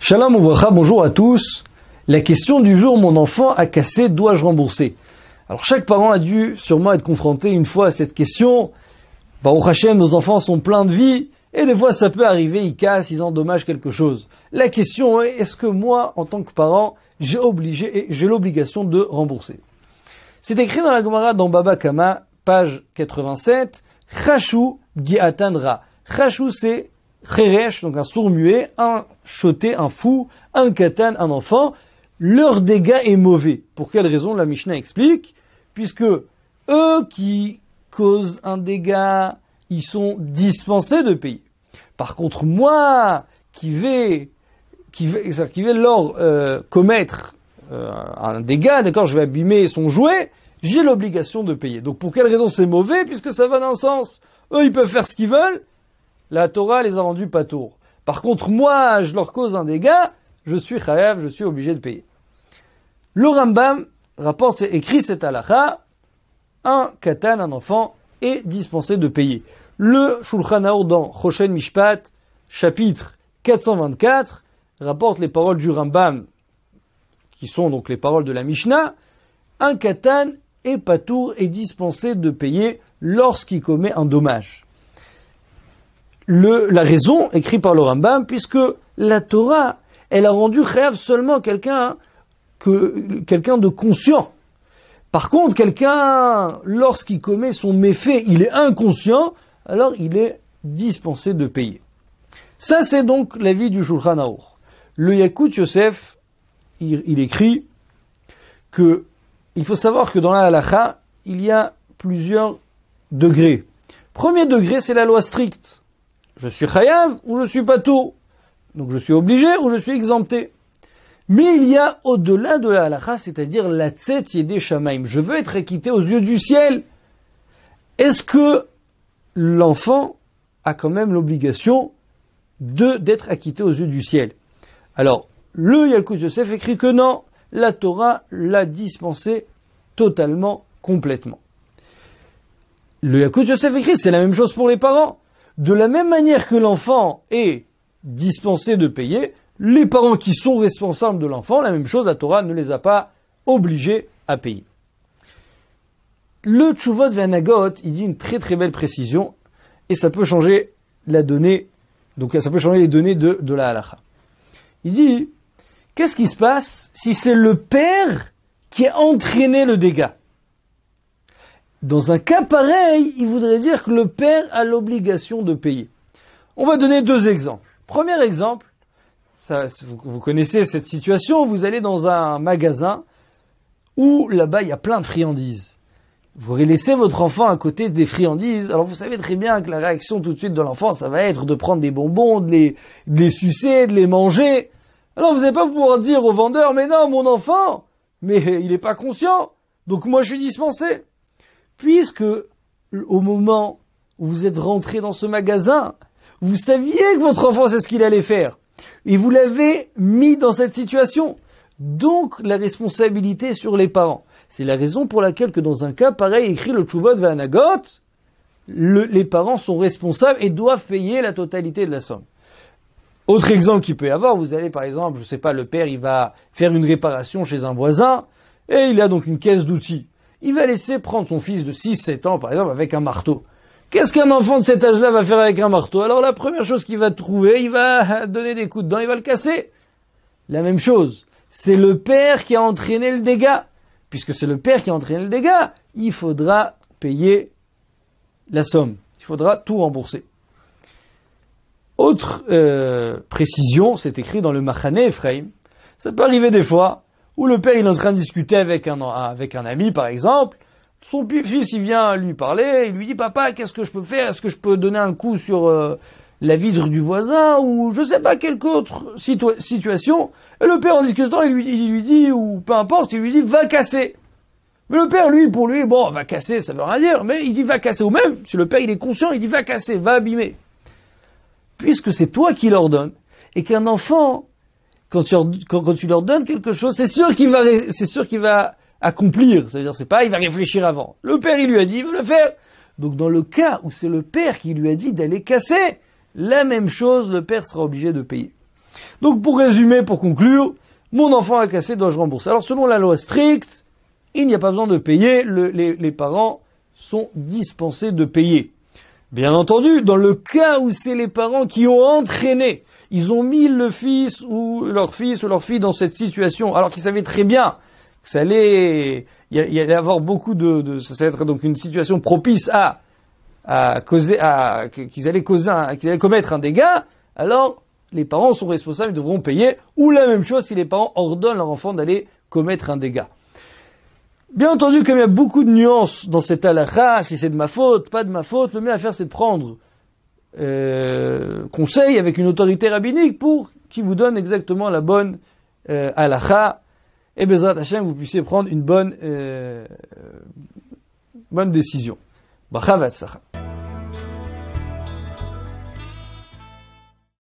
Shalom Ouvracha, bonjour à tous. La question du jour, mon enfant a cassé, dois-je rembourser? Alors chaque parent a dû sûrement être confronté une fois à cette question. Baruch Hashem, nos enfants sont pleins de vie, et des fois ça peut arriver, ils cassent, ils endommagent quelque chose. La question est, est-ce que moi, en tant que parent, j'ai l'obligation de rembourser? C'est écrit dans la Gemara dans Baba Kama, page 87, Chashu Giatan Ra. Chashu c'est Cheresh, donc un sourd-muet, un choté, un fou, un katan, un enfant. Leur dégât est mauvais. Pour quelle raison? La Mishnah explique. Puisque eux qui causent un dégât, ils sont dispensés de payer. Par contre, moi, qui vais leur commettre un dégât, d'accord, je vais abîmer son jouet, j'ai l'obligation de payer. Donc pour quelle raison c'est mauvais? Puisque ça va dans un sens. Eux, ils peuvent faire ce qu'ils veulent. La Torah les a rendus patours. Par contre, moi, je leur cause un dégât, je suis chayav, je suis obligé de payer. Le Rambam écrit cette halakha, un katan, un enfant, est dispensé de payer. Le Shulchan Aruch dans Choshen Mishpat, chapitre 424, rapporte les paroles du Rambam, qui sont donc les paroles de la Mishnah. Un katan est patour, est dispensé de payer lorsqu'il commet un dommage. La raison, écrite par le Rambam, puisque la Torah, elle a rendu chayav seulement quelqu'un de conscient. Par contre, quelqu'un, lorsqu'il commet son méfait, il est inconscient, alors il est dispensé de payer. Ça, c'est donc l'avis du Shulchan Aruch. Le Yakut Yosef, il écrit que il faut savoir que dans la halakha, il y a plusieurs degrés. Premier degré, c'est la loi stricte. Je suis chayav ou je suis patour. Donc je suis obligé ou je suis exempté. Mais il y a au-delà de la halakha, c'est-à-dire la tzet yedei shamaim. Je veux être acquitté aux yeux du ciel. Est-ce que l'enfant a quand même l'obligation d'être acquitté aux yeux du ciel? Alors, le Yalkut Yosef écrit que non, la Torah l'a dispensé totalement, complètement. Le Yalkut Yosef écrit, c'est la même chose pour les parents. De la même manière que l'enfant est dispensé de payer, les parents qui sont responsables de l'enfant, la même chose, la Torah ne les a pas obligés à payer. Le Tshuvot Ve'Hanagot, il dit une très très belle précision, et ça peut changer la donnée, donc ça peut changer les données de la halakha. Il dit, qu'est-ce qui se passe si c'est le père qui a entraîné le dégât? Dans un cas pareil, il voudrait dire que le père a l'obligation de payer. On va donner deux exemples. Premier exemple, vous connaissez cette situation, vous allez dans un magasin où là-bas il y a plein de friandises. Vous laissez votre enfant à côté des friandises, alors vous savez très bien que la réaction tout de suite de l'enfant, ça va être de prendre des bonbons, de les sucer, de les manger. Alors vous n'allez pas pouvoir dire au vendeur, mais non, mon enfant, mais il n'est pas conscient, donc moi je suis dispensé. Puisque, au moment où vous êtes rentré dans ce magasin, vous saviez que votre enfant, c'est ce qu'il allait faire. Et vous l'avez mis dans cette situation. Donc, la responsabilité est sur les parents. C'est la raison pour laquelle que dans un cas pareil, écrit le Tshuvot Ve'Hanagot, les parents sont responsables et doivent payer la totalité de la somme. Autre exemple qu'il peut y avoir, vous allez par exemple, je sais pas, le père, il va faire une réparation chez un voisin, et il a donc une caisse d'outils. Il va laisser prendre son fils de 6-7 ans, par exemple, avec un marteau. Qu'est-ce qu'un enfant de cet âge-là va faire avec un marteau? Alors la première chose qu'il va trouver, il va donner des coups dedans, il va le casser. La même chose, c'est le père qui a entraîné le dégât. Puisque c'est le père qui a entraîné le dégât, il faudra payer la somme. Il faudra tout rembourser. Autre précision, c'est écrit dans le Machane Ephraim. Ça peut arriver des fois où le père il est en train de discuter avec un ami, par exemple. Son fils, il vient lui parler, il lui dit, papa, qu'est-ce que je peux faire? Est-ce que je peux donner un coup sur la vitre du voisin? Ou je sais pas, quelque autre situation. Et le père, en discutant, il lui dit, ou peu importe, il lui dit, va casser. Mais le père, pour lui, bon, va casser, ça veut rien dire, mais il dit, va casser. Ou même, si le père, il est conscient, il dit, va casser, va abîmer. Puisque c'est toi qui leur donnes, et qu'un enfant, quand tu leur donnes quelque chose, c'est sûr qu'il va accomplir. C'est-à-dire, c'est pas, il va réfléchir avant. Le père, il lui a dit, il va le faire. Donc, dans le cas où c'est le père qui lui a dit d'aller casser, la même chose, le père sera obligé de payer. Donc pour résumer, pour conclure, mon enfant a cassé, dois-je rembourser? Alors selon la loi stricte, il n'y a pas besoin de payer, les parents sont dispensés de payer. Bien entendu, dans le cas où c'est les parents qui ont entraîné, ils ont mis le fils ou leur fille dans cette situation, alors qu'ils savaient très bien que ça allait, il y allait avoir beaucoup ça allait être donc une situation propice qu'ils allaient commettre un dégât, alors les parents sont responsables, ils devront payer, ou la même chose si les parents ordonnent leur enfant d'aller commettre un dégât. Bien entendu, comme il y a beaucoup de nuances dans cette halakha, si c'est de ma faute, pas de ma faute, le mieux à faire c'est de prendre conseil avec une autorité rabbinique pour qu'il vous donne exactement la bonne halakha, et Bezrat Hashem, vous puissiez prendre une bonne décision. Bracha v'atzlacha.